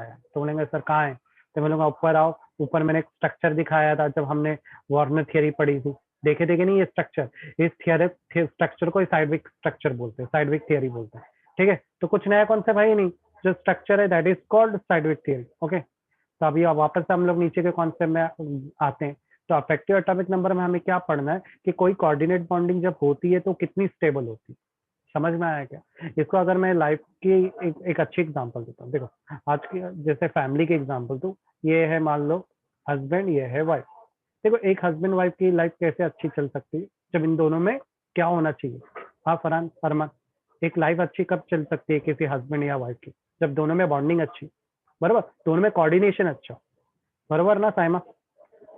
दिखाया। तो बोलेंगे सर कहाँ है, तो बोलूंगा ऊपर आओ, ऊपर मैंने एक स्ट्रक्चर दिखाया था जब हमने वार्नर थियरी पढ़ी थी, देखे थे कि नहीं ये स्ट्रक्चर, इस थियरी स्ट्रक्चर को साइडविक स्ट्रक्चर बोलते हैं, साइडविक थियरी बोलते हैं, ठीक है। तो कुछ नया कॉन्सेप्ट है ही नहीं, जो स्ट्रक्चर है that is called Sidgwick theory, okay. तो अभी वापस से हम लोग नीचे के कॉन्सेप्ट में आते हैं। तो अफेक्टिव एटॉमिक नंबर में हमें क्या पढ़ना है कि कोई कोऑर्डिनेट बॉन्डिंग जब होती है तो कितनी स्टेबल होती है, समझ में आया क्या? इसको अगर मैं लाइफ की एक अच्छी एग्जांपल देता हूँ, देखो आज की जैसे फैमिली की एग्जांपल, तो ये है मान लो हस्बैंड, ये है वाइफ। देखो एक हस्बैंड वाइफ की लाइफ कैसे अच्छी चल सकती है जब इन दोनों में क्या होना चाहिए? हाँ फरहान फरमान, एक लाइफ अच्छी कब चल सकती है किसी हस्बैंड या वाइफ की? जब दोनों में बॉन्डिंग अच्छी, बराबर, दोनों में कोऑर्डिनेशन अच्छा, बराबर ना साइमा?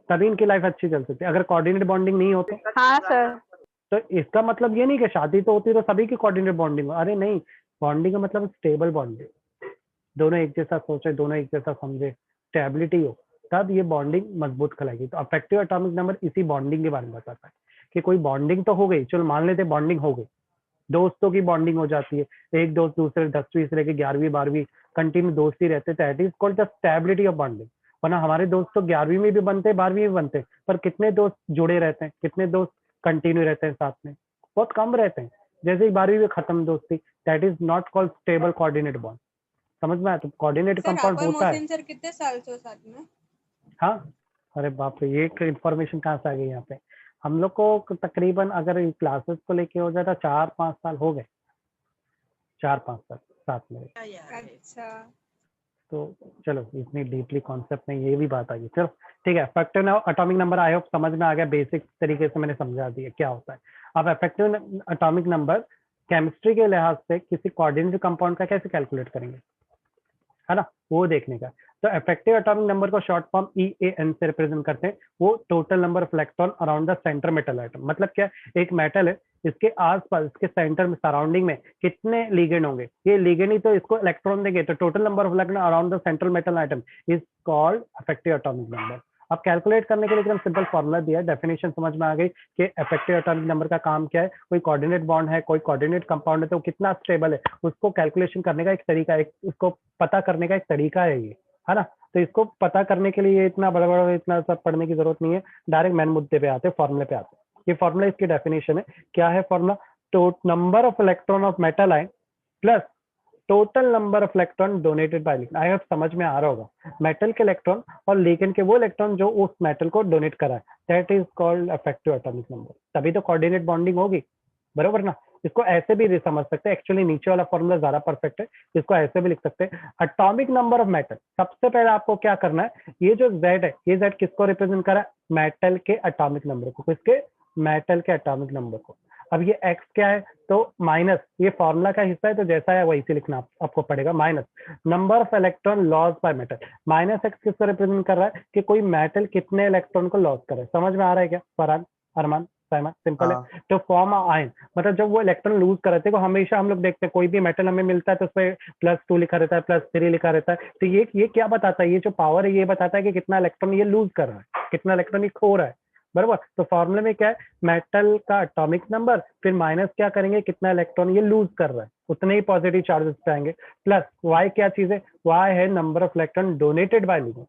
तभी इनकी लाइफ अच्छी चल सकती है। अगर कोऑर्डिनेट बॉन्डिंग नहीं होती हाँ सर। तो इसका मतलब ये नहीं कि शादी तो होती तो सभी की कोऑर्डिनेट बॉन्डिंग हो, अरे नहीं, बॉन्डिंग का मतलब स्टेबल बॉन्डिंग, दोनों एक जैसा सोचे, दोनों एक जैसा समझे, स्टेबिलिटी हो, तब ये बॉन्डिंग मजबूत कहलाएगी। तो अफेक्टिव एटॉमिक नंबर इसी बॉन्डिंग के बारे में बताता है कि कोई बॉन्डिंग तो हो गई, चलो मान लेते बॉन्डिंग हो गई, दोस्तों की बॉन्डिंग हो जाती है, एक दोस्त दूसरे 10वीं से लेकर 11वीं 12वीं कंटिन्यू दोस्ती रहते, that is called the stability of bonding. वरना हमारे दोस्त तो 11वीं में भी बनते हैं, 12वीं में भी बनते हैं, पर कितने दोस्त जुड़े रहते हैं, कितने दोस्त कंटिन्यू रहते हैं साथ में? बहुत कम रहते हैं। जैसे ही 12वीं में खत्म दोस्ती, that is not called stable coordinate bond. समझ में आया? तो कोऑर्डिनेट कंपाउंड होता है। सर कितने साल से हो साथ में? हाँ, अरे बाप रे, ये इन्फॉर्मेशन कहाँ से आ गई यहाँ पे? हम लोग को तकरीबन अगर क्लासेस को लेके हो जाता 4-5 साल हो गए, 4-5 साल साथ में। अच्छा, तो चलो इतनी डीपली कॉन्सेप्ट में ये भी बात आ गई, चलो ठीक है। Effective atomic number I hope समझ में आ गया, बेसिक तरीके से मैंने समझा दिया क्या होता है। अब इफेक्टिव एटॉमिक नंबर केमिस्ट्री के लिहाज से किसी कोऑर्डिनेट कंपाउंड का कैसे कैलकुलेट करेंगे, है ना, वो देखने का। तो इफेक्टिव एटॉमिक नंबर को शॉर्ट फॉर्म EAN से रिप्रेजेंट करते हैं। वो total number of electron around the centre metal atom, मतलब क्या, एक मेटल है, इसके आसपास, इसके सेंटर में, सराउंडिंग में कितने लिगेंड होंगे, ये लिगेंड ही तो इसको इलेक्ट्रॉन देंगे, तो total number of electron around the central metal atom is called effective atomic number. अब कैलकुलेट करने के लिए एकदम सिंपल फॉर्मूला दिया है, डेफिनेशन समझ में आ गई कि इफेक्टिव एटॉमिक नंबर का काम क्या है। कोई कोऑर्डिनेट बॉन्ड है, कोई कोऑर्डिनेट कंपाउंड है, तो कितना स्टेबल है उसको कैलकुलेशन करने का एक तरीका है, उसको पता करने का एक तरीका है ये, है ना। तो इसको पता करने के लिए इतना बड़ा बड़ा इतना सब पढ़ने की जरूरत नहीं है, डायरेक्ट मेन मुद्दे पे आते हैं, फॉर्मूले पे आते हैं। ये फॉर्मूला, इसकी डेफिनेशन है, क्या है फॉर्मूला? तो number of electron of metal ion plus total number of electron donated bye ligand. I hope समझ में आ रहा होगा, मेटल के इलेक्ट्रॉन और लिगेंड के वो इलेक्ट्रॉन जो उस मेटल को डोनेट करा है, that is called effective atomic number. तभी तो कोऑर्डिनेट बॉन्डिंग होगी, बरोबर ना। इसको ऐसे भी समझ सकते हैं, एक्चुअली नीचे वाला फॉर्मूला ज्यादा परफेक्ट है, इसको ऐसे भी लिख सकते हैं, एटॉमिक नंबर ऑफ मेटल। सबसे पहले आपको क्या करना है, ये जो Z है, ये Z किसको रिप्रेजेंट करा है? मेटल के एटॉमिक नंबर को, किसके? मेटल के एटॉमिक नंबर को। अब ये x क्या है, तो माइनस, ये फॉर्मूला का हिस्सा है तो जैसा है वैसे लिखना आपको पड़ेगा, minus number of electron loss by metal. Minus x किसको रिप्रेजेंट कर रहा है कि कोई मेटल कितने इलेक्ट्रॉन को लॉस करे। समझ में आ रहा है क्या फरहान, अरमान, साइमा? सिंपल है। तो फॉर्म आयन, मतलब जब वो इलेक्ट्रॉन लूज करते हैं, हमेशा हम लोग देखते हैं कोई भी मेटल हमें मिलता है तो उसमें +2 लिखा रहता है, +3 लिखा रहता है। तो ये क्या बताता है, ये जो पावर है ये बताता है कि कितना इलेक्ट्रॉन ये लूज कर रहा है, कितना इलेक्ट्रॉन ये खो रहा है, बराबर। तो फॉर्मूले में क्या है, मेटल का एटॉमिक नंबर, फिर माइनस क्या करेंगे, कितना इलेक्ट्रॉन ये लूज कर रहा है, उतने ही पॉजिटिव चार्जेस पे आएंगे, प्लस y क्या चीज है, y है number of electron donated bye ligand.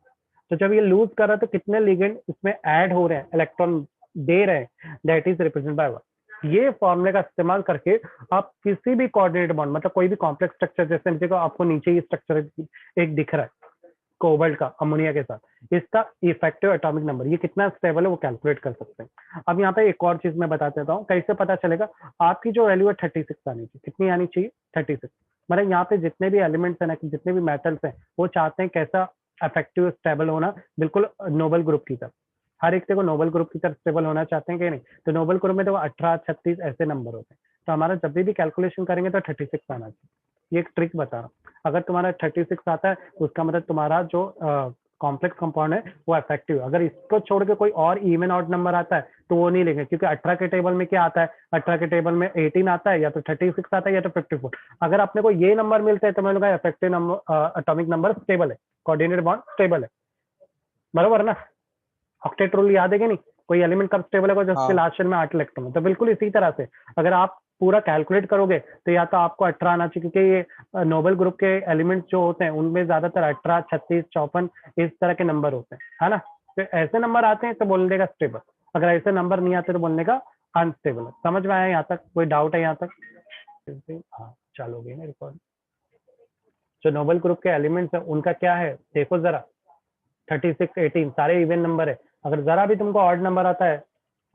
तो जब ये लूज कर रहा है तो कितने लिगेंड इसमें ऐड हो रहे हैं, इलेक्ट्रॉन दे रहे हैं, that is represent by y। ये फॉर्मूले का इस्तेमाल करके आप किसी भी कोऑर्डिनेट बॉन्ड, मतलब कोई भी कॉम्प्लेक्स स्ट्रक्चर, जैसे देखो आपको नीचे ही स्ट्रक्चर एक दिख रहा है कोबाल्ट का अमोनिया के साथ, इसका इफेक्टिव एटॉमिक नंबर ये कितना स्टेबल है वो कैलकुलेट कर सकते हैं। अब यहाँ पे एक और चीज मैं बता देता हूँ, कैसे पता चलेगा। आपकी जो वैल्यू है 36 आनी चाहिए, कितनी आनी चाहिए? 36। मतलब यहाँ पे जितने भी एलिमेंट्स हैं ना, जितने भी मेटल्स हैं, वो चाहते हैं कैसा इफेक्टिव स्टेबल होना, बिल्कुल नोबल ग्रुप की तरफ। हर एक को नोबल ग्रुप की तरफ स्टेबल होना चाहते हैं कि नहीं? तो नोबल ग्रुप में तो 18, 36 ऐसे नंबर होते हैं। तो हमारा जब भी कैलकुलेशन करेंगे तो 36 आना चाहिए। ये एक ट्रिक बता रहा हूँ, अगर तुम्हारा 36 आता है तो उसका मतलब तुम्हारा जो कॉम्प्लेक्स कंपाउंड है वो इफेक्टिव। अगर इसको छोड़ के कोई और इवन ऑड नंबर आता है तो वो नहीं लेंगे, क्योंकि 18 के टेबल में क्या आता है, 18 के टेबल में 18 आता है, या तो 36 आता है, या तो 54। अगर अपने को ये नंबर मिलते हैं तो मैंने कहा effective number, atomic number stable है, कोऑर्डिनेट बॉन्ड स्टेबल है, बराबर ना। ऑक्टेट रूल याद है कि नहीं, कोई एलिमेंट कब स्टेबल है जिसके लास्ट शेल में 8 इलेक्ट्रॉन है। तो बिल्कुल इसी तरह से अगर आप पूरा कैलकुलेट करोगे तो या तो आपको 18 आना चाहिए, क्योंकि ये नोबल ग्रुप के एलिमेंट्स जो होते हैं उनमें ज्यादातर 18, 36, 54 इस तरह के नंबर होते हैं, है ना। तो ऐसे नंबर आते हैं तो बोल देगा स्टेबल, अगर ऐसे नंबर नहीं आते तो बोलने का अनस्टेबल। समझ में आया यहाँ तक? कोई डाउट है यहाँ तक? हाँ चालू हो गई ना रिकॉर्ड। जो नोबल ग्रुप के एलिमेंट्स है उनका क्या है देखो जरा, 36, 18 सारे इवन नंबर है। अगर जरा भी तुमको ऑड नंबर आता है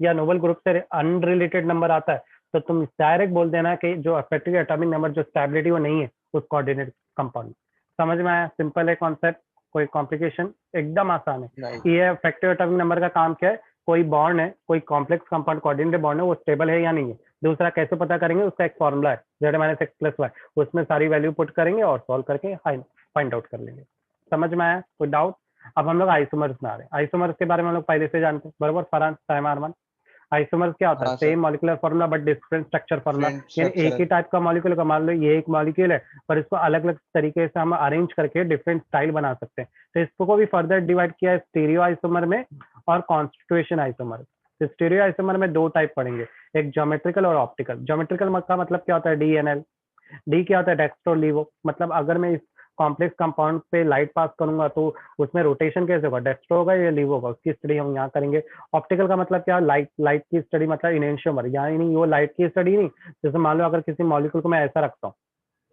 या नोबल ग्रुप से अनरिलेटेड नंबर आता है तो तुम डायरेक्ट बोल देना कि जो इफेक्टिव एटॉमिक नंबर जो स्टेबिलिटी वो नहीं है उस कोऑर्डिनेट कंपाउंड। समझ में आया? सिंपल है कॉन्सेप्ट, कोई कॉम्प्लिकेशन? एकदम आसान है। ये इफेक्टिव एटॉमिक नंबर का काम क्या है, कोई बॉन्ड है, कोई कॉम्प्लेक्स कंपाउंड कोऑर्डिनेट बॉन्ड है, वो स्टेबल है या नहीं है। दूसरा कैसे पता करेंगे, उसका एक फॉर्मूला है Z-X+Y, उसमें सारी वैल्यू पुट करेंगे और सॉल्व करके फाइंड आउट कर लेंगे। समझ में आया? कोई डाउट? अब हम लोग आइसोमर्स में आ रहे हैं। आइसोमर्स के बारे में हम लोग पहले से जानते हैं, बरोबर फरहान, साइमा, अरमान? आइसोमर्स क्या होता है? हाँ sir, same molecular formula but different structure formula, different यानी एक ही स्ट्रक्चर। टाइप का मॉलिक्यूल का, मान लो ये एक मॉलिक्यूल है पर इसको अलग अलग तरीके से हम अरेंज करके डिफरेंट स्टाइल बना सकते हैं। तो इसको भी फर्दर डिवाइड किया है स्टीरियो आइसोमर में और कॉन्स्टिट्यूशन आइसोमर। तो स्टीरियो आइसोमर में दो टाइप पढ़ेंगे, एक ज्योमेट्रिकल और ऑप्टिकल। ज्योमेट्रिकल का मतलब क्या होता है? DNL। डी क्या होता है? डेक्स्ट्रो लीवो। मतलब अगर मैं इस कॉम्प्लेक्स कंपाउंड पे लाइट पास करूंगा तो उसमें रोटेशन कैसे होगा? डेक्स्ट्रो होगा या लीवो होगा, उसकी स्टडी हम यहाँ करेंगे। ऑप्टिकल का मतलब क्या? लाइट की स्टडी, मतलब इनेंशियोमर, यहाँ नहीं वो लाइट की स्टडी नहीं। जैसे मान लो अगर किसी मॉलिक्यूल को मैं ऐसा रखता हूँ,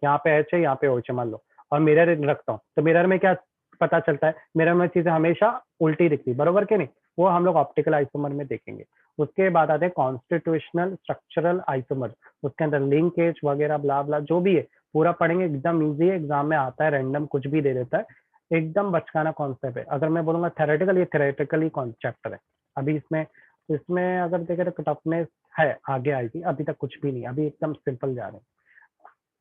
यहाँ पे एच है, यहाँ पे OH है मान लो, और मिरर रखता हूँ, तो मिरर में क्या पता चलता है? मिरर में चीजें हमेशा उल्टी दिखती, बरोबर के नहीं? वो हम लोग ऑप्टिकल आइसोमर में देखेंगे। उसके बाद आते हैं कॉन्स्टिट्यूशनल स्ट्रक्चरल आइसोमर, उसके अंदर लिंकेज वगैरह ब्ला ब्ला जो भी है पूरा पढ़ेंगे। एकदम इजी है, एग्जाम में आता है, रैंडम कुछ भी दे देता है, एकदम बचकाना कॉन्सेप्ट है। अगर मैं बोलूंगा थेरेटिकल, ये थेरेटिकली चैप्टर है। अभी इसमें इसमें अगर देखें तो टफनेस है, आगे आएगी, अभी तक कुछ भी नहीं, अभी एकदम सिंपल जा रहे हैं।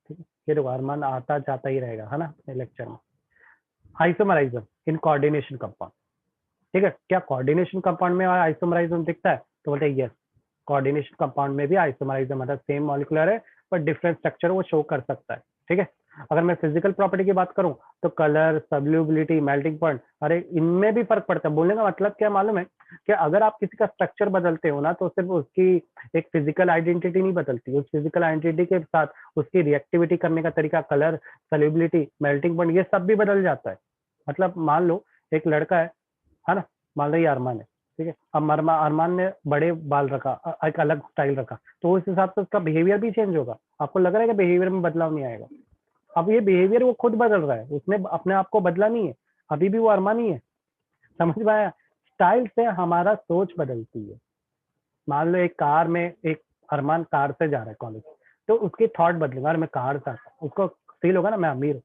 ठीक है, ये देखो अरमान आता जाता ही रहेगा, है ना, लेक्चर में। आइसोमराइजम इन कोऑर्डिनेशन कंपाउंड, ठीक है, क्या कोऑर्डिनेशन कंपाउंड में आइसोमराइजम दिखता है? तो बोलते हैं यस, कोऑर्डिनेशन कंपाउंड में भी आइसोमराइजम, मतलब सेम मॉलिक्यूलर है पर डिफरेंट स्ट्रक्चर वो शो कर सकता है। ठीक है, अगर मैं फिजिकल प्रॉपर्टी की बात करूं तो कलर, सब्ल्यूबिलिटी, मेल्टिंग पॉइंट, अरे इनमें भी फर्क पड़ता है। बोलने का मतलब क्या मालूम है कि अगर आप किसी का स्ट्रक्चर बदलते हो ना तो सिर्फ उसकी एक फिजिकल आइडेंटिटी नहीं बदलती, उस फिजिकल आइडेंटिटी के साथ उसकी रिएक्टिविटी करने का तरीका, कलर, सल्यूबिलिटी, मेल्टिंग पॉइंट, ये सब भी बदल जाता है। मतलब मान लो एक लड़का है ना, मान लो ये अरमान है, ठीक है, अब अरमान ने बड़े बाल रखा, एक अलग स्टाइल रखा, तो उस हिसाब से उसका बिहेवियर भी चेंज होगा। आपको लग रहा है कि बिहेवियर में बदलाव नहीं आएगा? अब ये बिहेवियर वो खुद बदल रहा है, उसने अपने आप को बदला नहीं है, अभी भी वो अरमान ही है। समझ में आया? स्टाइल से हमारा सोच बदलती है। मान लो एक कार में एक अरमान कार से जा रहा है कॉलेज, तो उसकी थॉट बदलेगा, अरे मैं कार से आता हूँ, उसको फील होगा ना मैं अमीर हूँ।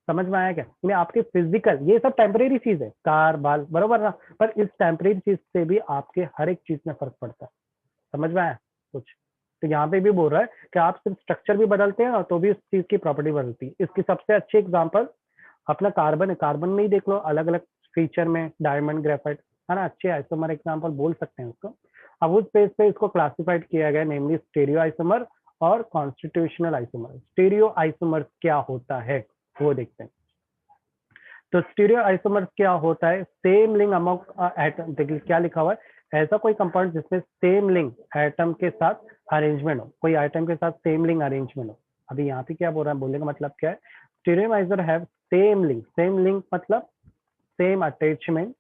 समझ में आया क्या? यानी आपके फिजिकल, ये सब टेम्परेरी चीज है, कार, बाल, बरोबर ना, पर इस टेम्परेरी चीज से भी आपके हर एक चीज में फर्क पड़ता है। समझ में आया कुछ? तो यहाँ पे भी बोल रहा है कि आप सिर्फ स्ट्रक्चर भी बदलते हैं ना तो भी उस चीज की प्रॉपर्टी बदलती है। इसकी सबसे अच्छी एग्जांपल अपना कार्बन है, कार्बन में ही देख लो अलग अलग फीचर में, डायमंड, ग्रेफाइट, है ना, अच्छे आइसोमर एग्जांपल बोल सकते हैं उसको। अब उस बेस पे इसको क्लासिफाइड किया गया, नेमली स्टीरियो आइसोमर और कॉन्स्टिट्यूशनल आइसोमर। स्टीरियो आइसोमर क्या होता है वो देखते हैं। तो स्टीरियो आइसोमर्स क्या होता है? सेम लिंक अमंग एटम, देखिए क्या लिखा हुआ है, ऐसा कोई कंपाउंड जिसमें सेम लिंक एटम के साथ अरेंजमेंट हो, कोई आइटम के साथ सेम लिंक अरेंजमेंट हो। अभी यहाँ पे क्या बोल रहा है, बोलने का मतलब क्या है? स्टीरियोमाइजर हैव सेम लिंक मतलब same attachment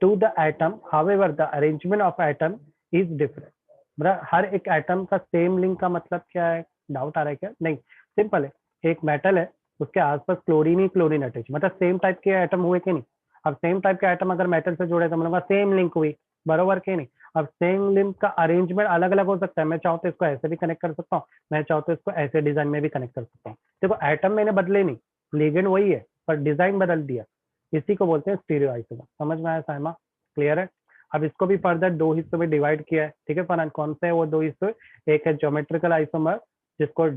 to the atom, however the arrangement of atom is different. मतलब हर एक एटम का सेम लिंक का मतलब क्या है? डाउट आ रहा है क्या? नहीं, सिंपल है, एक मेटल है, उसके आसपास क्लोरीन ही क्लोरीन अटैच, मतलब सेम टाइप के एटम हुए कि नहीं? अब सेम टाइप के एटम अगर मेटल से जुड़े तो मतलब सेम लिंक हुई, बरोबर के नहीं? अब सेम लिंक का अरेंजमेंट अलग अलग हो सकता है, मैं चाहूँ तो इसको ऐसे भी कनेक्ट कर सकता हूँ, मैं चाहूँ तो इसको ऐसे डिजाइन में भी कनेक्ट कर सकता हूँ। देखो एटम मैंने बदले नहीं, लिगेंड वही है पर डिजाइन बदल दिया, इसी को बोलते हैं स्टीरियो आइसोमर। समझ में आया साइमा? क्लियर है? अब इसको भी फर्दर दो हिस्सों में डिवाइड किया है, ठीक है फरहान? कौन से है वो दो हिस्से? एक है ज्योमेट्रिकल आइसोमर जिसको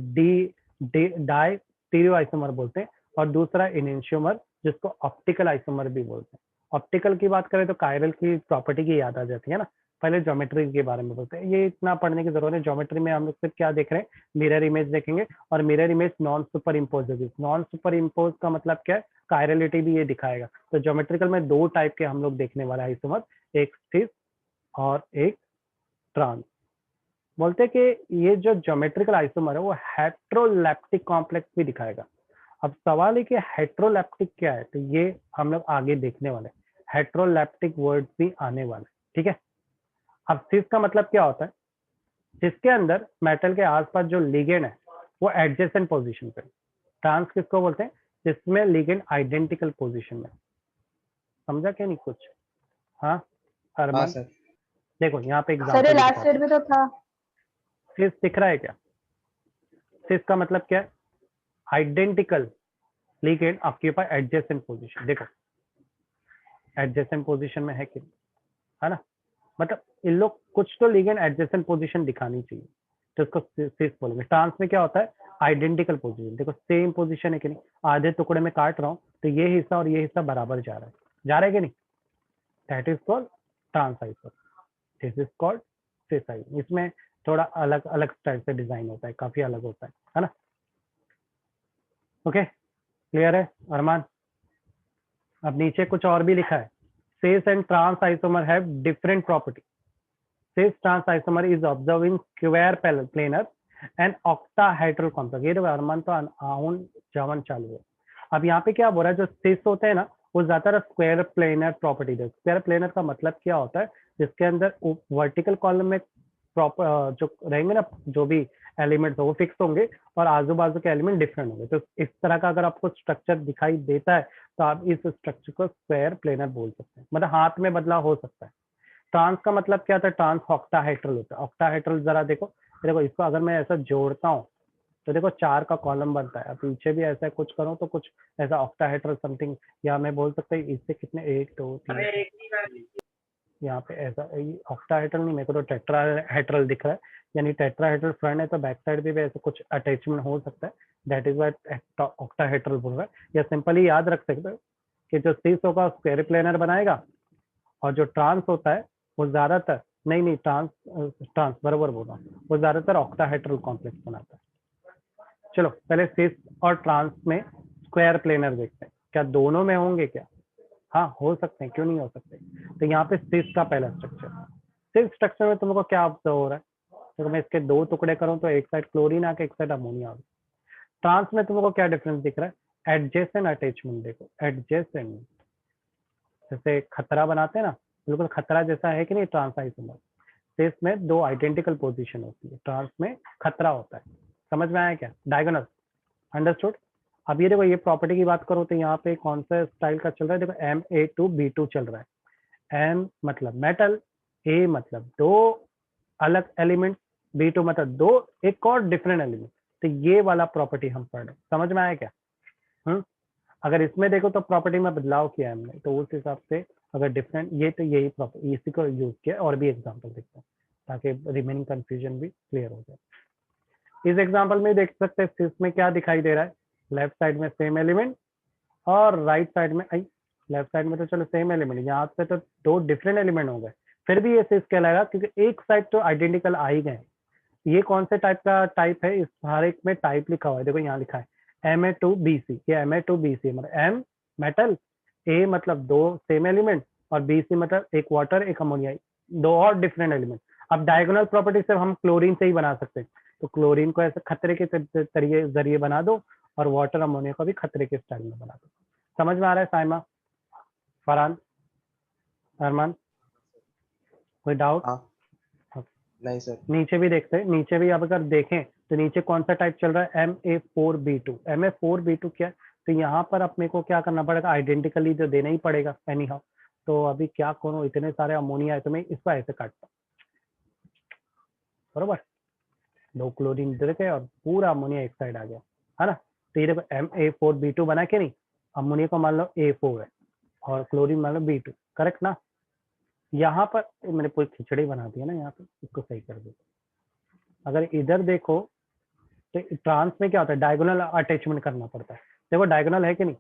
डाई स्टीरियो आइसोमर बोलते हैं, और दूसरा इनेंशियोमर जिसको ऑप्टिकल आइसोमर भी बोलते हैं। ऑप्टिकल की बात करें तो कायरल की प्रॉपर्टी की याद आ जाती है ना, पहले ज्योमेट्री के बारे में बोलते हैं, ये इतना पढ़ने की जरूरत है। ज्योमेट्री में हम लोग सिर्फ क्या देख रहे हैं? मिरर इमेज देखेंगे, और mirror image non super imposable. Non super impose का मतलब क्या है? कायरलिटी भी ये दिखाएगा। तो ज्योमेट्रिकल में दो टाइप के हम लोग देखने वाले आइसोमर, एक स्टिफ और एक ट्रांस। बोलते हैं कि ये जो ज्योमेट्रिकल आइसोमर है वो हेट्रोलैप्टिक कॉम्प्लेक्स भी दिखाएगा। अब सवाल है कि हेट्रोलैप्टिक क्या है, तो ये हम लोग आगे देखने वाले हैं। हेट्रोलैप्टिक वर्ड भी आने वाले, ठीक है। अब सिस का मतलब क्या होता है, जिसके अंदर मेटल के आसपास जो लिगेंड है वो एडजेसेंट पोजीशन पे। ट्रांस किसको बोलते हैं, जिसमें लिगेंड आइडेंटिकल पोजीशन में। समझा क्या नहीं कुछ? हाँ हाँ अरमान, सर। देखो यहाँ पे सर ये एग्जांपल लास्ट दिखा। सेट में तो था। सिस दिख रहा है क्या? सिस का मतलब क्या है, identical ligand occupy adjacent position. देखो एडजेसेंट पोजीशन में है कि नहीं, है ना। मतलब इन लोग कुछ तो लिगेंड एडजेसेंट पोजीशन दिखानी चाहिए, तो इसको सिस बोलेंगे। ट्रांस में क्या होता है, आइडेंटिकल पोजीशन। देखो सेम पोजीशन है कि नहीं, आधे टुकड़े में काट रहा हूँ तो ये हिस्सा और ये हिस्सा बराबर जा रहा है कि नहीं, that is called trans isomer. This is called cis isomer. इसमें थोड़ा अलग अलग स्टाइल से डिजाइन होता है, काफी अलग होता है ना। ओके क्लियर है अरमान? अब नीचे कुछ और भी लिखा है, cis and trans isomer have different property. cis trans isomer is observed in square planar and octahedral complex। ये तो अरमान तो आउन जवन चालू है। अब यहाँ पे क्या बोल रहा है, जो cis होते हैं ना वो ज्यादातर स्क्वायर प्लेनर प्रॉपर्टी दे। स्क्वायर प्लेनर का मतलब क्या होता है, जिसके अंदर वर्टिकल कॉलम में प्रॉपर जो रहेंगे ना, जो भी एलिमेंट्स वो फिक्स होंगे और आजू बाजू के एलिमेंट डिफरेंट होंगे। तो इस तरह का अगर आपको स्ट्रक्चर दिखाई देता है तो आप इस स्ट्रक्चर को स्क्वायर प्लेनर बोल सकते हैं। मतलब हाथ में बदलाव हो सकता है। ट्रांस का मतलब क्या होता है, ट्रांस ऑक्टाहेड्रल होता है। ऑक्टाहेड्रल जरा देखो, देखो इसको अगर मैं ऐसा जोड़ता हूँ तो देखो 4 का कॉलम बनता है। अब पीछे भी ऐसा कुछ करूँ तो कुछ ऐसा ऑक्टाहेड्रल समथिंग, या मैं बोल सकता हूँ इससे कितने 1 2 3 यहाँ पे ऐसा ऑक्टाहेड्रल नहीं, मेरे को तो टेट्राहेड्रल दिख रहा है। यानी टेट्राहेड्रल फ्रंट है तो बैक साइड भी ऐसा कुछ अटैचमेंट हो सकता है, दैट इज व्हाट ऑक्टाहेड्रल बोल रहा है। या सिंपली याद रख सकते हो कि जो सिस होगा स्क्वायर प्लेनर बनाएगा और जो ट्रांस होता है वो ज्यादातर नहीं ट्रांस ट्रांस बराबर बोल रहा हूँ, वो ज्यादातर ऑक्टाहेड्रल कॉम्प्लेक्स बनाता है। चलो पहले सिस और ट्रांस में स्क्वायर प्लेनर देखते हैं, क्या दोनों में होंगे क्या? हाँ हो सकते हैं, क्यों नहीं हो सकते। तो यहाँ पे सिस का पहला स्ट्रक्चर, सिस स्ट्रक्चर में तुमको क्या ऑब्जर्व हो रहा है, तो मैं इसके 2 टुकड़े करूँ तो एक साइड क्लोरीन आके एक साइड अमोनिया आ। ट्रांस में तुमको क्या डिफरेंस दिख रहा है, एडजेसेंट अटैचमेंट। देखो एडजेसेंट, जैसे खतरा बनाते हैं ना, बिल्कुल खतरा जैसा है कि नहीं ट्रांस आइसोमर। सिस में 2 आइडेंटिकल पोजीशन होती है, ट्रांस में खतरा होता है। समझ में आया क्या? Diagonal understood. अब ये देखो ये प्रॉपर्टी की बात करो तो यहाँ पे कौन सा स्टाइल का चल रहा है, देखो Ma2B2 चल रहा है। M मतलब मेटल, A मतलब 2 अलग एलिमेंट, B2 मतलब 2 एक और डिफरेंट एलिमेंट। तो ये वाला प्रॉपर्टी हम पढ़ रहे हैं। समझ में आया क्या? अगर इसमें देखो तो प्रॉपर्टी में बदलाव किया है हमने, तो उस हिसाब से अगर डिफरेंट ये तो यही प्रॉपर्टी इसी को यूज किया। और भी एग्जांपल देखते हैं ताकि रिमेनिंग कंफ्यूजन भी क्लियर हो जाए। इस एग्जांपल में देख सकते हैं इसमें क्या दिखाई दे रहा है, लेफ्ट साइड में सेम एलिमेंट और राइट साइड में लेफ्ट साइड में तो चलो सेम एलिमेंट, यहाँ पे तो 2 डिफरेंट एलिमेंट हो गए, फिर भी ये सिस कहलाएगा क्योंकि एक साइड तो आइडेंटिकल आ ही गए। ये कौन से टाइप का टाइप है, इस हर एक में टाइप लिखा हुआ है, देखो यहाँ लिखा है Ma2BC। ये Ma2BC मतलब M मेटल, A मतलब 2 सेम एलिमेंट और BC मतलब एक वाटर एक अमोनिया, 2 और डिफरेंट एलिमेंट। अब डायगोनल प्रॉपर्टी से हम क्लोरीन से ही बना सकते हैं, तो क्लोरीन को ऐसे खतरे के जरिए बना दो और वाटर अमोनिया को भी खतरे के स्टाइल में बना दो। समझ में आ रहा है साइमा, फरहान, अरमान, कोई डाउट? हाँ नहीं सर। नीचे भी देखते हैं, नीचे भी अब अगर देखें तो नीचे कौन सा टाइप चल रहा है, Ma4B2। Ma4B2 क्या है, तो यहाँ पर अपने को क्या करना पड़ेगा, आइडेंटिकली जो देना ही पड़ेगा एनी हाउ। तो अभी क्या करूँ, इतने सारे अमोनिया है तो मैं इसको ऐसे काटता हूँ, बरोबर 2 क्लोरीन दे के और पूरा अमोनिया एक साइड आ गया, है ना। तो ये देखो Ma4B2 बना के नहीं, अमोनिया को मान लो A4 है और क्लोरीन मान लो B2, करेक्ट ना। यहाँ पर मैंने पूरी खिचड़ी बना दी है ना, यहाँ पे इसको सही कर दो। अगर इधर देखो तो ट्रांस में क्या होता है, डायगोनल अटैचमेंट करना पड़ता है। देखो डायगोनल है कि नहीं,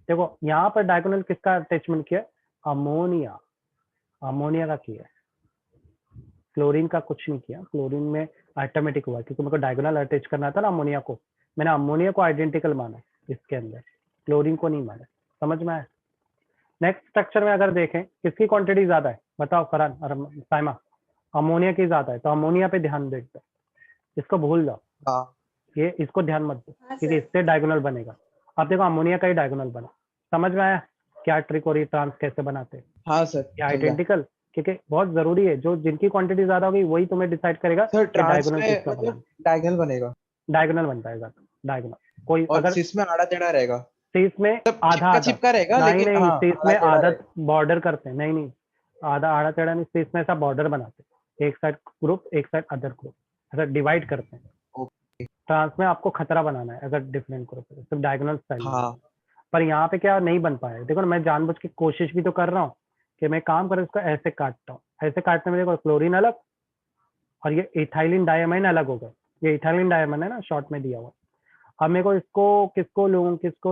देखो यहाँ पर डायगोनल किसका अटैचमेंट किया, अमोनिया, अमोनिया का किया, क्लोरीन का कुछ नहीं किया। क्लोरीन में ऑटोमेटिक हुआ क्योंकि मेरे को डायगोनल अटैच करना था ना अमोनिया को, मैंने अमोनिया को आइडेंटिकल माना इसके अंदर, क्लोरीन को नहीं माना। समझ में आया? नेक्स्ट स्ट्रक्चर में अगर देखें किसकी क्वांटिटी ज्यादा है, बताओ फरहान और साइमा, अमोनिया की ज्यादा है, तो अमोनिया पे ध्यान देते हैं, इसको भूल जाओ, हाँ ये इसको ध्यान मत दो, हाँ क्योंकि सर। इससे डायगोनल बनेगा। अब देखो अमोनिया का ही डायगोनल बना, समझ में आया क्या ट्रिक और ये ट्रांस कैसे बनाते हैं? हाँ सर ये समझा। आइडेंटिकल, क्योंकि बहुत जरूरी है, जो जिनकी क्वांटिटी ज्यादा होगी वही तुम्हें डिसाइड करेगा सर कि ट्रांस डायगोनल में किसका मतलब बनाना। डायगोनल बनेगा डायगोनल बनता है, डायगोनल कोई और अगर सिस में आड़ा टेढ़ा रहेगा, सीस में तब आधा चिपका आधा, चिपका रहेगा नहीं लेकिन नहीं हाँ सीस आड़ा में टेढ़ा आदत रहेगा। बॉर्डर करते हैं, नहीं नहीं आधा आड़ा टेढ़ा नहीं, सीस में ऐसा बॉर्डर बनाते हैं, एक साइड ग्रुप एक साइड अदर ग्रुप, ऐसा डिवाइड करते हैं। ओके। ट्रांस में आपको खतरा बनाना है अगर डिफरेंट ग्रुप है, सिर्फ डायगोनल स्टाइल में। हाँ पर यहाँ पे क्या नहीं बन पाया, देखो ना मैं जानबूझ के कोशिश भी तो कर रहा हूँ कि मैं काम कर इसको ऐसे काटता हूँ, ऐसे काटने में देखो क्लोरीन अलग और ये इथाइलिन डायमाइन अलग हो गए, ये इथाइलिन डायमाइन है ना शॉर्ट में दिया हुआ। अब मेरे को इसको किसको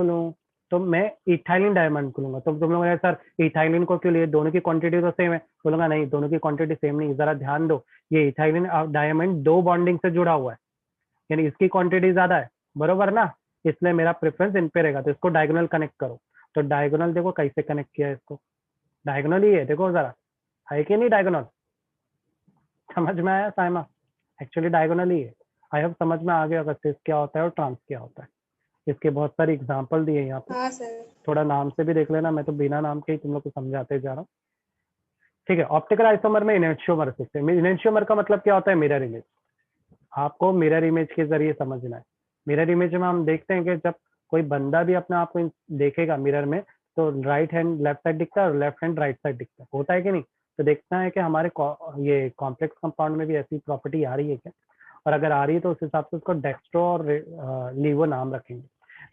लूं, तो मैं इथाइलिन डायमंड को लूंगा। तो तुम लोग सर इथाइलिन को क्यों लिए, दोनों की क्वांटिटी तो सेम है, बोलूंगा नहीं दोनों की क्वांटिटी सेम नहीं, जरा ध्यान दो, ये इथाइलिन डायमंड दो बॉन्डिंग से जुड़ा हुआ है, यानी इसकी क्वांटिटी ज्यादा है, बरोबर ना, इसलिए मेरा प्रेफरेंस इन पे रहेगा, तो इसको डायगोनल कनेक्ट करो। तो डायगोनल देखो कैसे कनेक्ट किया है इसको, डायगोनल ही है, देखो जरा है कि नहीं डायगोनल, समझ में आया साइमा, एक्चुअली डायगोनल ही है। आई होप समझ में आ गया अगर सिस क्या होता है और ट्रांस क्या होता है। इसके बहुत सारे एग्जाम्पल दिए यहाँ पे, हाँ सर। थोड़ा नाम से भी देख लेना, मैं तो बिना नाम के ही तुम लोग को समझाते जा रहा हूँ। ठीक है, ऑप्टिकल आइसोमर में इनेंशियोमर सिस्टम, इनेंशियोमर का मतलब क्या होता है, मिरर इमेज, आपको मिरर इमेज के जरिए समझना है। मिरर इमेज में हम देखते हैं कि जब कोई बंदा भी अपने आप को देखेगा मिरर में, तो राइट हैंड लेफ्ट साइड दिखता है और लेफ्ट हैंड राइट साइड दिखता है, होता है कि नहीं? तो देखना है कि हमारे ये कॉम्प्लेक्स कंपाउंड में भी ऐसी प्रॉपर्टी आ रही है क्या, और अगर आ रही है तो उस हिसाब से उसको डेक्स्ट्रो और लीवो नाम रखेंगे।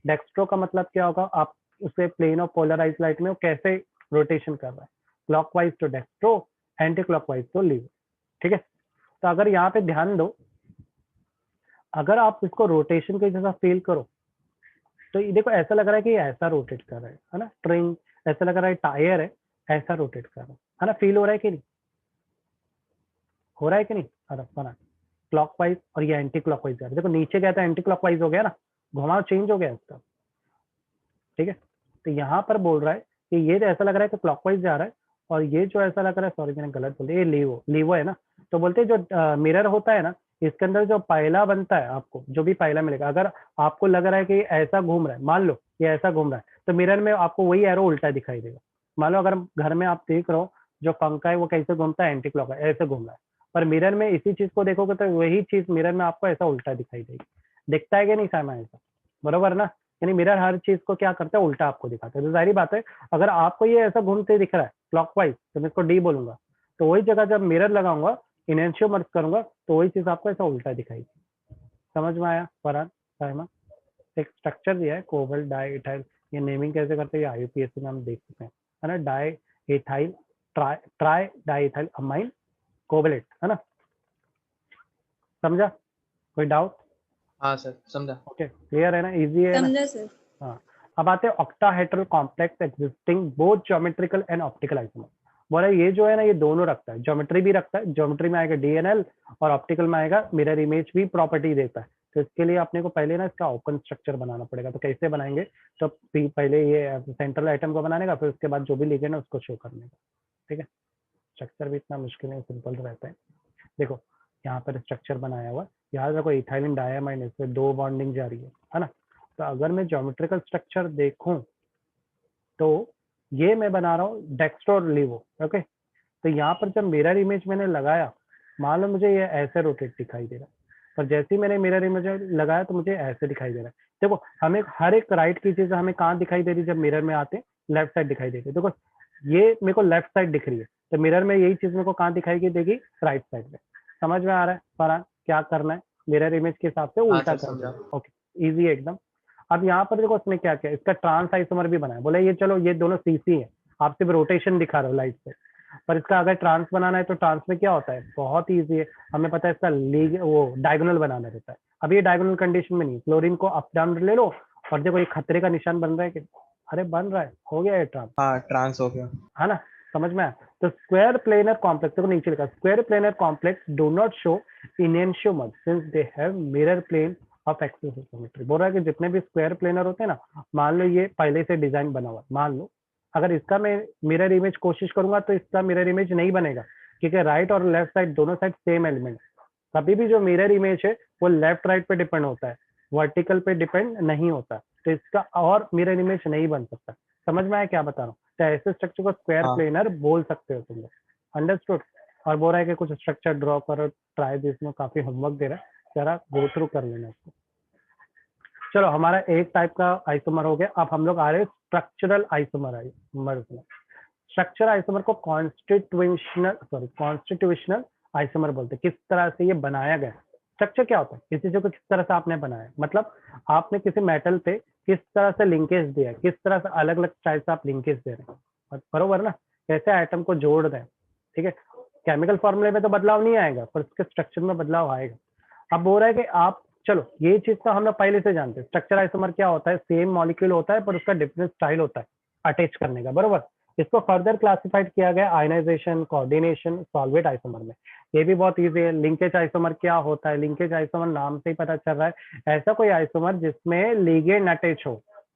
डेक्स्ट्रो का मतलब क्या होगा, आप उसे प्लेन ऑफ पोलराइज लाइट में वो कैसे रोटेशन कर रहा है, क्लॉकवाइज तो डेक्स्ट्रो, एंटी क्लॉकवाइज तो लीवो। ठीक है, तो अगर यहाँ पे ध्यान दो, अगर आप इसको रोटेशन के जैसा फील करो, तो ये देखो ऐसा लग रहा है कि ये ऐसा रोटेट कर रहा है ना, ट्रेन ऐसा लग रहा है, टायर है ऐसा रोटेट कर रहा है ना, फील हो रहा है कि नहीं, हो रहा है कि नहीं? अरे बना क्लॉकवाइज और ये एंटी क्लॉकवाइज जा रहा है, देखो नीचे गया था एंटी क्लॉकवाइज हो गया ना, घुमाव चेंज हो गया इसका। ठीक है, तो यहाँ पर बोल रहा है कि ये तो ऐसा लग रहा है कि क्लॉकवाइज जा रहा है, और ये जो ऐसा लग रहा है, सॉरी मैंने गलत बोल दिया, ये लीवो लीवो है ना। तो बोलते हैं जो मिरर होता है ना, इसके अंदर जो पहला बनता है, आपको जो भी पहला मिलेगा, अगर आपको लग रहा है कि ऐसा घूम रहा है, मान लो ये ऐसा घूम रहा है, तो मिरर में आपको वही एरो उल्टा दिखाई देगा। मान लो अगर घर में आप देख रहे हो जो पंखा है वो कैसे घूमता है, एंटी क्लॉक ऐसे घूम रहा है, पर मिरर में इसी चीज को देखोगे तो वही चीज मिरर में आपको ऐसा उल्टा दिखाई देगी। दिखता है कि नहीं सामा ऐसा, बरोबर ना? यानी मिरर हर चीज को क्या करता है, उल्टा आपको दिखाता है। तो जाहिर बात है अगर आपको ये ऐसा घूमते दिख रहा है क्लॉकवाइज, तो मैं इसको डी बोलूंगा, तो वही जगह जब मिरर लगाऊंगा, इनेंशियोमर्स करूंगा, तो वही चीज आपको ऐसा उल्टा दिखाएगी। समझ में आया फरहान साइमा? एक स्ट्रक्चर दिया है कोवल डाई इथाइल, ये नेमिंग कैसे करते हैं आईयूपीएससी में हम देख चुके हैं, है ना, di ethyl tri tri di ethyl amine covalent, है ना, समझा? कोई डाउट? हाँ सर समझा। ओके, क्लियर है ना, इजी है ना? समझा सर। हाँ, अब आते हैं octahedral complex existing both geometrical and optical isomer. बोला ये जो है ना, ये दोनों रखता है, ज्योमेट्री भी रखता है, ज्योमेट्री में आएगा डीएनएल और ऑप्टिकल में आएगा मिरर इमेज भी प्रॉपर्टी देता है। तो इसके लिए अपने को पहले ना इसका ओपन स्ट्रक्चर बनाना पड़ेगा। तो कैसे बनाएंगे, तो पहले ये सेंट्रल आइटम को बनाने का, फिर उसके बाद जो भी लिगेंड है उसको शो करने का। ठीक है, स्ट्रक्चर भी इतना मुश्किल नहीं, सिंपल रहता है। देखो यहाँ पर स्ट्रक्चर बनाया हुआ, याद रखो इथाइलिन डायमाइन, इसमें दो बॉन्डिंग जा रही है ना। तो अगर मैं ज्योमेट्रिकल स्ट्रक्चर देखूं, तो ये मैं बना रहा हूँ डेक्स्ट्रो और लीवो। ओके, तो यहाँ पर जब मिरर इमेज मैंने लगाया, मान लो मुझे ये ऐसे रोटेट दिखाई दे रहा है, पर जैसे ही मैंने मिरर इमेज लगाया तो मुझे ऐसे दिखाई दे रहा है। देखो हमें हर एक राइट की चीज हमें कहाँ दिखाई दे रही है, जब मिरर में आते लेफ्ट साइड दिखाई देती है। देखो ये मेरे को लेफ्ट साइड दिख रही है, तो मिरर में यही चीज मेरे को कहाँ दिखाई देगी, राइट साइड में। समझ में आ रहा है फरहान क्या करना है, मिरर इमेज के हिसाब से हाँ उल्टा सर कर समझा। देना। ओके, इजी है एकदम। अब यहाँ पर देखो उसने क्या किया, इसका ट्रांस आइसोमर भी बनाया, बोला ये चलो ये दोनों सीसी है, आप सिर्फ रोटेशन दिखा रहे हो लाइट से, पर इसका अगर ट्रांस बनाना है तो ट्रांस में क्या होता है, बहुत ईजी है, हमें पता है इसका लीग वो डायगोनल बनाना रहता है। अब ये डायगोनल कंडीशन में नहीं, क्लोरीन को अप डाउन ले लो, और देखो ये खतरे का निशान बन रहा है कि अरे बन रहा है, हो गया ये ट्रांस, हाँ ट्रांस हो गया। है ना, समझ में आया? तो स्क्वायर प्लेनर कॉम्प्लेक्स, देखो नीचे लिखा square planar complex do not show enantiomer since they have mirror plane of axis geometry. बोल रहा है कि जितने भी स्क्वायर प्लेनर होते हैं ना, मान लो ये पहले से डिजाइन बना हुआ है, मान लो अगर इसका मैं मिरर इमेज कोशिश करूंगा तो इसका मिरर इमेज नहीं बनेगा, ठीक है, राइट और लेफ्ट साइड दोनों साइड सेम एलिमेंट। कभी भी जो मिरर इमेज है वो लेफ्ट राइट पे डिपेंड होता है, वर्टिकल पे डिपेंड नहीं होता, तो इसका और मिरर इमेज नहीं बन सकता। समझ में आया क्या बता रहा हूँ? तो ऐसे स्ट्रक्चर को स्क्वायर हाँ प्लेनर बोल सकते हो तुम लोग, अंडरस्टूड। और बोल रहा है कि कुछ स्ट्रक्चर ड्रॉ करो, ट्राई दिस में काफी होमवर्क दे रहा है, जरा गो थ्रू कर लेना इसको। चलो हमारा एक टाइप का आइसोमर हो गया, अब हम लोग आ रहे हैं स्ट्रक्चरल आइसोमर में। स्ट्रक्चर आइसोमर को कॉन्स्टिट्यूशनल आइसोमर बोलते हैं। किस तरह से ये बनाया गया, स्ट्रक्चर क्या होता है, किसी चीज को किस तरह से आपने बनाया, मतलब आपने किसी मेटल पे किस तरह से लिंकेज दिया है, किस तरह से अलग अलग स्टाइल से आप लिंकेज दे रहे हैं, बरोबर ना, कैसे आइटम को जोड़ रहे हैं। ठीक है, केमिकल फॉर्मूले में तो बदलाव नहीं आएगा पर उसके स्ट्रक्चर में बदलाव आएगा। अब बोल रहा है कि आप, चलो ये चीज तो हम लोग पहले से जानते हैं, स्ट्रक्चर आइसोमर क्या होता है, सेम मॉलिक्यूल होता है पर उसका डिफरेंट स्टाइल होता है अटैच करने का, बरोबर। इसको फर्दर क्लासिफाइड किया गया आयनाइजेशन, कोऑर्डिनेशन, सॉल्वेट आइसोमर में। ये भी बहुत इजी है। लिंकेज आइसोमर क्या होता है, लिंकेज आइसोमर नाम से ही पता चल रहा है, ऐसा कोई आइसोमर जिसमें लिगेंड अटैच हो।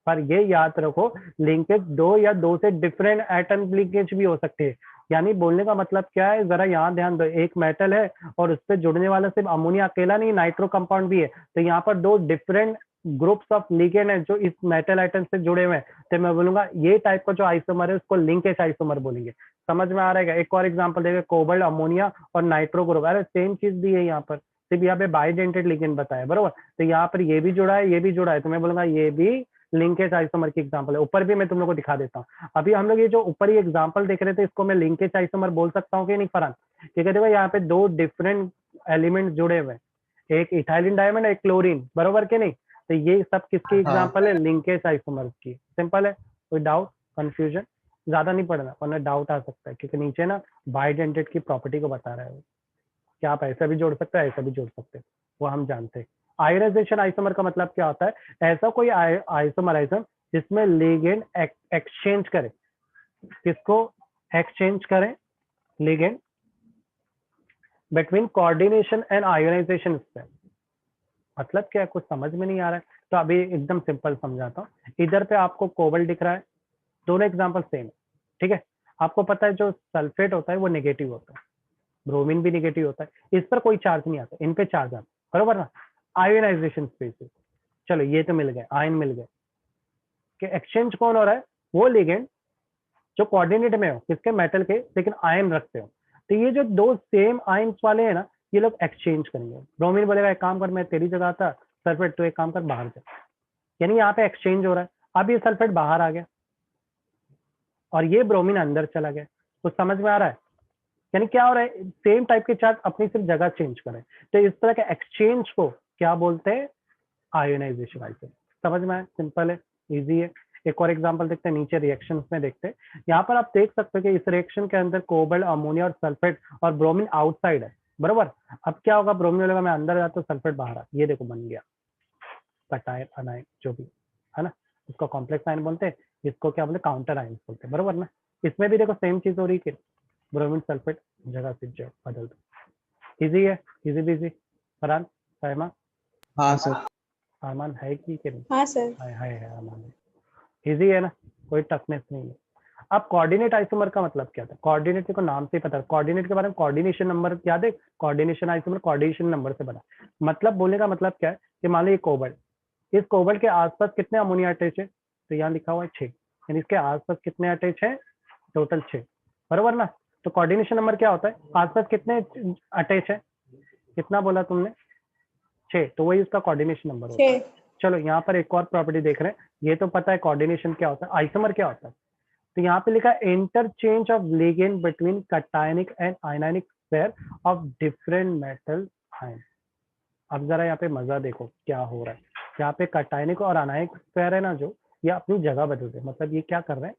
पर ये याद रखो, लिंकेज दो या दो से डिफरेंट एटम लिंकेज भी हो सकती है। यानी बोलने का मतलब क्या है, जरा यहाँ ध्यान दो, एक मेटल है और उस पर जुड़ने वाला सिर्फ अमोनिया अकेला नहीं, नाइट्रो कंपाउंड भी है, तो यहाँ पर दो डिफरेंट ग्रुप्स ऑफ लिगेंड है जो इस मेटल आइटम से जुड़े हुए हैं, तो मैं बोलूंगा ये टाइप का जो आइसोमर है उसको लिंकेज आइसोमर बोलेंगे। समझ में आ रहा है? एक और एग्जांपल देंगे, कोबाल्ट, अमोनिया और नाइट्रो ग्रुप, अरे सेम चीज दी है यहाँ पर, सिर्फ यहाँ पे बाइडेंटेड लिगेंड बताया, बरोबर। तो यहाँ पर ये भी जुड़ा है, ये भी जुड़ा है, तो मैं बोलूंगा ये भी लिंकेज आइसोमर की एग्जांपल है। ऊपर भी मैं तुम लोग को दिखा देता हूँ। अभी हम लोग ये जो ऊपर ही एग्जांपल देख रहे थे, इसको मैं लिंकेज आइसोमर बोल सकता हूँ कि नहीं फरहान? ठीक है, देखो यहाँ पे दो डिफरेंट एलिमेंट जुड़े हुए हैं, एक इथाइलिन डायमंड, एक क्लोरीन, बरोबर के नहीं? तो ये सब किसकी हाँ एग्जांपल है, लिंकेज आइसोमर की। सिंपल है, कोई डाउट कंफ्यूजन? ज्यादा नहीं पढ़ना वरना डाउट आ सकता है, क्योंकि नीचे ना बाइडेंटेड की प्रॉपर्टी को बता रहा है कि आप ऐसा भी जोड़ सकते हो, ऐसा भी जोड़ सकते हो, वो हम जानते हैं। आयनाइजेशन आइसोमर का मतलब क्या होता है, ऐसा कोई आइसोमराइज्म जिसमें लिगेंड एक्सचेंज करे, किसको एक्सचेंज करें, ligand between coordination and ionization. मतलब क्या है, कुछ समझ में नहीं आ रहा है तो अभी एकदम सिंपल समझाता हूँ। इधर पे आपको कोबाल्ट दिख रहा है, दोनों एग्जांपल सेम है, ठीक है। आपको पता है जो सल्फेट होता है वो नेगेटिव होता है, ब्रोमीन भी नेगेटिव होता है, इस पर कोई चार्ज नहीं आता, इन पे चार्ज आता है, बरोबर ना, आयोनाइजेशन स्पीसीज। चलो ये तो मिल गए, आयन मिल गए, कि एक्सचेंज कौन हो रहा है, वो लिगेंड जो कोऑर्डिनेट में हो, किसके, मेटल के, लेकिन आयन रखते हो। तो ये जो दो सेम आयन्स वाले हैं ना, ये लोग एक्सचेंज करेंगे। ब्रोमीन बोलेगा एक काम कर, मैं तेरी जगह था, सल्फेट तो एक काम कर बाहर जा, यानी यहाँ पे एक्सचेंज हो रहा है। अब ये सल्फेट बाहर आ गया और ये ब्रोमीन अंदर चला गया, तो समझ में आ रहा है? यानी क्या हो रहा है, सेम टाइप के चार्ज अपनी सिर्फ जगह चेंज करें, तो इस तरह के एक्सचेंज को क्या बोलते हैं, आयोनाइजेशन आइसोमर। समझ में आया? सिंपल है, इजी है। एक और एग्जांपल देखते हैं, नीचे रिएक्शंस में देखते हैं। यहाँ पर आप देख सकते हो कि इस रिएक्शन के अंदर कोबाल्ट, अमोनिया और सल्फेट और ब्रोमीन आउटसाइड है, बरोबर। अब क्या होगा, ब्रोमीन वाले मैं अंदर जाता हूँ, सल्फेट बाहर आ, ये देखो बन गया कटायन अनायन जो भी है ना, इसको कॉम्प्लेक्स आयन बोलते हैं, इसको क्या बोलते हैं, काउंटर आयन बोलते हैं, बरोबर ना। इसमें भी देखो सेम चीज हो रही है, ब्रोमीन सल्फेट जगह से बदल दो। इजी है, इजी बिजी। फरहान, साइमा, हाँ सर। अरमान है कि नहीं? हाँ सर। है अरमान है। इजी है ना, कोई टफनेस नहीं है। अब कोऑर्डिनेट आइसोमर का मतलब क्या था, कोऑर्डिनेट को नाम से ही पता है, कोऑर्डिनेट के बारे में कोऑर्डिनेशन नंबर याद है, कोऑर्डिनेशन आइसोमर कोऑर्डिनेशन नंबर से बना। मतलब बोलने का मतलब क्या है कि मान लो ये कोबाल्ट, इस कोबाल्ट के आसपास कितने अमोनिया अटैच है, तो यहाँ लिखा हुआ है 6, यानी इसके आसपास कितने अटैच है, टोटल 6, बरोबर ना। तो कोऑर्डिनेशन नंबर क्या होता है, आसपास कितने अटैच है, कितना बोला तुमने, 6, तो वही उसका कोऑर्डिनेशन नंबर होता है। 6। चलो यहाँ पर एक और प्रॉपर्टी देख रहे हैं, ये तो पता है कोऑर्डिनेशन क्या होता है, आइसोमर क्या होता है। तो यहाँ पे लिखा है interchange of ligand between cationic and anionic pair of different metal ion. अब जरा यहाँ पे मजा देखो क्या हो रहा है, यहाँ पे कटायनिक और आयनानिक पेयर है ना, जो ये अपनी जगह बदल रहे हैं। मतलब ये क्या कर रहे हैं,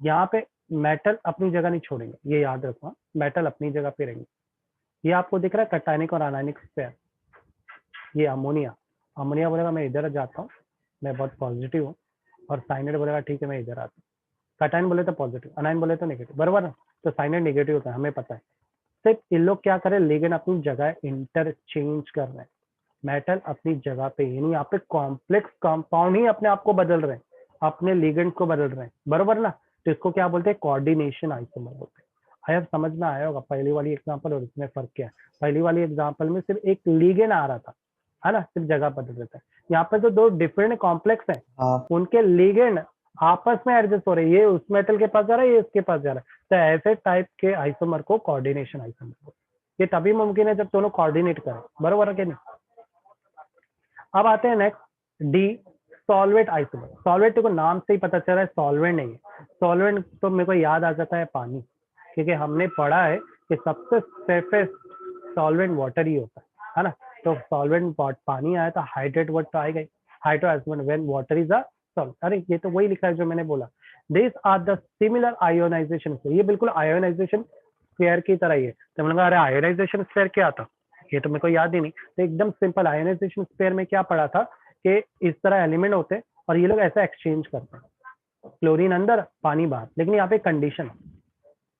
यहाँ पे मेटल अपनी जगह नहीं छोड़ेंगे, ये याद रखना, मेटल अपनी जगह पे रहेंगे। ये आपको दिख रहा है कटायनिक और आयनानिक पेयर, ये अमोनिया, अमोनिया बोलेगा मैं इधर जाता हूँ, मैं बहुत पॉजिटिव हूँ, और साइनाइड बोलेगा ठीक है मैं इधर आता हूँ। कटायन बोले तो पॉजिटिव, अनायन बोले तो नेगेटिव, बराबर ना। तो साइनाइड नेगेटिव होता है, हमें पता है। सिर्फ इन लोग क्या करें, लिगेंड अपनी जगह इंटरचेंज कर रहे हैं, मेटल अपनी जगह पे, यानी यहाँ पे कॉम्प्लेक्स कंपाउंड ही अपने आप को बदल रहे हैं, अपने लिगेंड को बदल रहे हैं, बरोबर ना। तो इसको क्या बोलते हैं, कोऑर्डिनेशन आइसोमर बोलते हैं। भाई अब समझ में आया होगा पहली वाली एग्जांपल और इसमें फर्क क्या है। पहली वाली एग्जांपल में सिर्फ एक लिगेंड आ रहा था, है ना, सिर्फ जगह बदल देता है। यहाँ पे जो दो डिफरेंट कॉम्प्लेक्स हैं हाँ उनके लिगेंड आपस में एडजस्ट हो रहे हैं, ये उस मेटल के पास जा रहा है, ये इसके पास जा रहा है। तो ऐसे टाइप के आइसोमर को कोऑर्डिनेशन आइसोमर को, ये तभी मुमकिन है जब दोनों कोऑर्डिनेट करें, बरोबर है कि नहीं। अब आते हैं next D, solvate isomer. Solvate को नाम से ही पता चल रहा है सॉल्वेंट नहीं है। सॉल्वेंट तो मेरे को याद आ जाता है पानी, क्योंकि हमने पढ़ा है कि सबसे सेफेस्ट सॉल्वेंट वाटर ही होता है ना। तो सॉल्वेंट पानी आया तो हाइड्रेट वर्ड तो आएगा ही, hydro isomer when water is a solvent. अरे ये तो वही लिखा है जो मैंने बोला, this are the similar ionisation. ये बिल्कुल आयोनाइजेशन स्क्वायर की तरह ही है। तो मैंने कहा अरे आयोनाइजेशन स्क्वायर क्या था, ये तो मेरे को याद ही नहीं। तो एकदम सिंपल, आयोनाइजेशन स्क्वायर में क्या पढ़ा था कि इस तरह एलिमेंट होते हैं और ये लोग ऐसा एक्सचेंज करते हैं, क्लोरीन अंदर पानी बाहर। लेकिन यहाँ पे कंडीशन,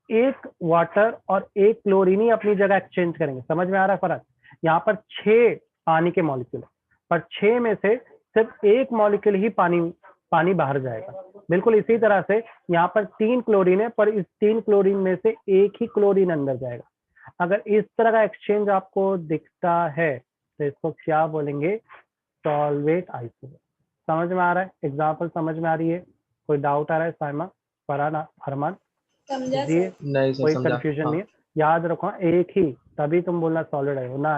एक वाटर और एक क्लोरीन ही अपनी जगह एक्सचेंज करेंगे। समझ में आ रहा है फर्क। यहाँ पर 6 पानी के मॉलिक्यूल है, पर 6 में से सिर्फ एक मॉलिक्यूल ही पानी बाहर जाएगा। बिल्कुल इसी तरह से यहाँ पर 3 क्लोरीन है, पर इस 3 क्लोरीन में से एक ही क्लोरीन अंदर जाएगा। अगर इस तरह का एक्सचेंज आपको दिखता है तो इसको क्या बोलेंगे, सॉल्वेट आइसोमर। समझ में आ रहा है, एग्जाम्पल समझ में आ रही है, कोई डाउट आ रहा है साइमा, फरहान, अरमान समझा जी, सर। नहीं सर कोई समझा। कंफ्यूजन हाँ नहीं है। याद रखो एक ही, तभी तुम बोलना सॉलिड है, ना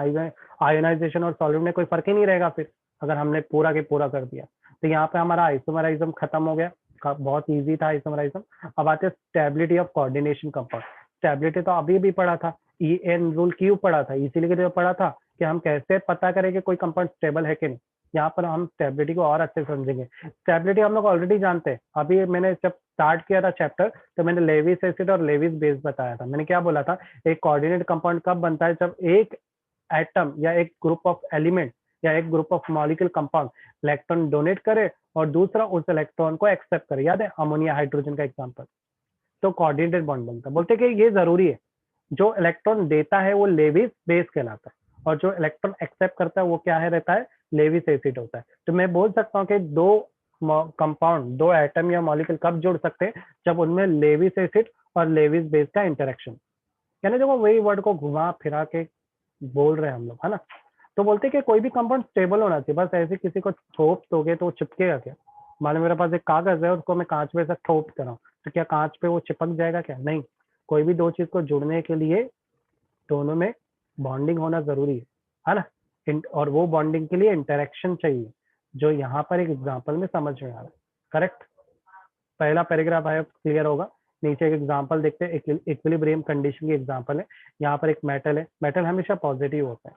आयोनाइजेशन और सॉलिड में कोई फर्क ही नहीं रहेगा फिर, अगर हमने पूरा के पूरा कर दिया। तो यहाँ पे हमारा आइसोमराइज्म खत्म हो गया, बहुत इजी था आइसोमराइज्म। अब आते हैं stability of coordination compound. Stability तो अभी भी पढ़ा था, EN रूल क्यों पढ़ा था, इसीलिए तो पढ़ा था कि हम कैसे पता करें कि कोई कंपाउंड स्टेबल है कि नहीं। यहाँ पर हम स्टेबिलिटी को और अच्छे से समझेंगे। स्टेबिलिटी हम लोग ऑलरेडी जानते हैं, अभी मैंने जब स्टार्ट किया था चैप्टर तो मैंने लेविस एसिड और लेविस बेस बताया था। मैंने क्या बोला था, एक कोऑर्डिनेट कंपाउंड कब बनता है, जब एक एटम या एक ग्रुप ऑफ एलिमेंट या एक group of molecule compound electron donate करे और दूसरा उस इलेक्ट्रॉन को एक्सेप्ट करे। याद है अमोनिया हाइड्रोजन का एग्जाम्पल, तो कोऑर्डिनेटेड बॉन्ड बनता है। बोलते कि ये जरूरी है, जो इलेक्ट्रॉन देता है वो लेविस बेस कहलाता है और जो इलेक्ट्रॉन एक्सेप्ट करता है वो क्या है रहता है, लेविस एसिड होता है। तो मैं बोल सकता हूँ कि दो कंपाउंड, दो एटम या मॉलिक्यूल कब जुड़ सकते हैं, जब उनमें लेविस एसिड और लेविस बेस का इंटरेक्शन। कहने देखो वही वर्ड को घुमा फिरा के बोल रहे हैं हम लोग, है ना। तो बोलते हैं कि कोई भी कंपाउंड स्टेबल होना चाहिए, बस ऐसे किसी को थोप दोगे तो वो चिपकेगा क्या। मान लो मेरे पास एक कागज है, उसको मैं कांच पे से ठोप कर रहा हूँ, तो क्या कांच पे वो चिपक जाएगा क्या, नहीं। कोई भी दो चीज को जुड़ने के लिए दोनों में बॉन्डिंग होना जरूरी है ना। और वो बॉन्डिंग के लिए इंटरेक्शन चाहिए, जो यहाँ पर एक एग्जाम्पल में समझ में आ रहा है। करेक्ट, पहला पैराग्राफ है, क्लियर होगा। नीचे एक एग्जांपल देखते हैं, इक्विलिब्रियम कंडीशन की एग्जांपल है। यहाँ पर एक मेटल है, मेटल हमेशा पॉजिटिव होता है,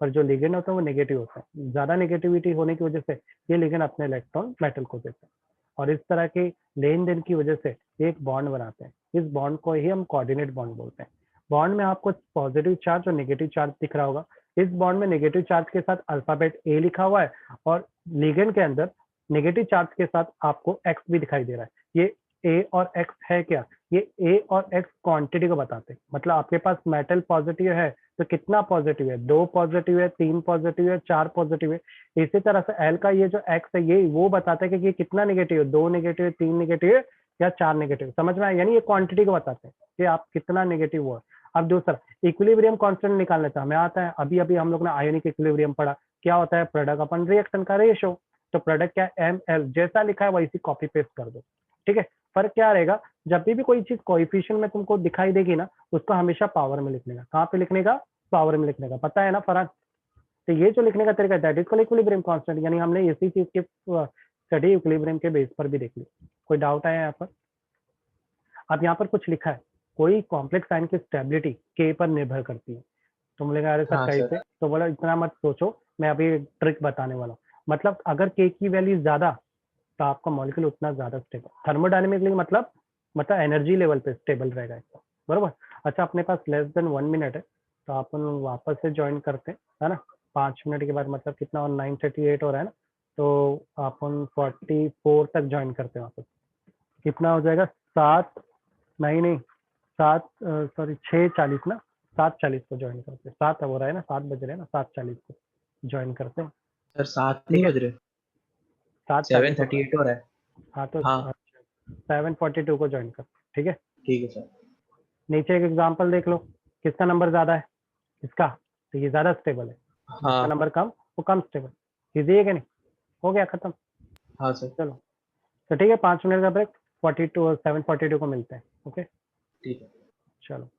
पर जो लिगेंड होता है वो नेगेटिव होता है। ज्यादा नेगेटिविटी होने की वजह से ये लिगेंड अपने इलेक्ट्रॉन मेटल को देता है, और इस तरह के लेन देन की वजह से एक बॉन्ड बनाते हैं। इस बॉन्ड को ही हम कोऑर्डिनेट बॉन्ड बोलते हैं। बॉन्ड में आपको पॉजिटिव चार्ज और नेगेटिव चार्ज दिख रहा होगा। इस बॉन्ड में नेगेटिव चार्ज के साथ अल्फाबेट ए लिखा हुआ है, और लिगेंड के अंदर नेगेटिव चार्ज के साथ आपको एक्स भी दिखाई दे रहा है। ये ए और एक्स है क्या, ये ए और एक्स क्वांटिटी को बताते हैं। मतलब आपके पास मेटल पॉजिटिव है तो कितना पॉजिटिव है, 2 पॉजिटिव है, 3 पॉजिटिव है, 4 पॉजिटिव है। इसी तरह से एल का ये जो एक्स है ये वो बताता है कि ये कितना नेगेटिव है, 2 नेगेटिव है, 3 नेगेटिव है या 4 नेगेटिव। समझ में आया, यानी ये क्वांटिटी को बताते हैं कि आप कितना नेगेटिव हुआ। अब दूसरा इक्विलिब्रियम कांस्टेंट निकालने का हमें आता है, अभी अभी हम लोग ने आयोनिक इक्विलिब्रियम पढ़ा। क्या होता है, प्रोडक्ट अपन रिएक्शन का रेशो। तो प्रोडक्ट क्या, ML जैसा लिखा है वैसी कॉपी पेस्ट कर दो, ठीक है। फर्क क्या रहेगा, जब भी कोई चीज कोएफिशिएंट में तुमको दिखाई देगी ना, उसको हमेशा पावर में लिखने का। कहाँ पे लिखने का, पावर में लिखने का, पता है ना फर्क। तो ये जो लिखने का तरीका that is called equilibrium constant, यानी हमने इसी चीज के स्टडी इक्विलिब्रियम के बेस पर भी देख ली। कोई डाउट आया यहाँ पर। अब यहाँ पर कुछ लिखा है, कोई कॉम्प्लेक्स साइन की स्टेबिलिटी के पर निर्भर करती है। तो बोलेगा अरे सर हाँ सर। कैसे, तो बोला इतना मत सोचो, मैं अभी ट्रिक बताने वाला हूँ। मतलब अगर के की वैल्यू ज्यादा तो आपका मॉलिक्यूल उतना ज्यादा स्टेबल, थर्मोडायनेमिकली मतलब एनर्जी लेवल पे स्टेबल रहेगा इसका, बरोबर। अच्छा अपने पास लेस देन 1 मिनट है, तो अपन वापस से ज्वाइन करते हैं, है ना। 5 मिनट के बाद मतलब कितना, और 9:38 हो रहा है ना, तो अपन 44 तक ज्वाइन करते हैं वापस। कितना हो जाएगा, 7 नहीं नहीं 7 सॉरी 6:40 ना, 7:40 को ज्वाइन करते हैं। 7 हो रहा है ना, 7 बज रहे हैं ना, 7:40 को ज्वाइन करते हैं, सर 7 ठीक नहीं है। बज रहे, 7:40 हो रहा है, 7:38 हो रहा है। हाँ तो हाँ 7:42 को ज्वाइन करते हैं, ठीक है। ठीक है सर। नीचे एक एग्जांपल देख लो, किसका नंबर ज्यादा है, इसका, तो ये ज्यादा स्टेबल है, इसका हाँ नंबर कम, वो कम स्टेबल। इजी है कि नहीं? हो गया खत्म। हाँ सर चलो तो ठीक है, 5 मिनट का ब्रेक, 42 और 7:42 को मिलते हैं। ओके ठीक है। चलो।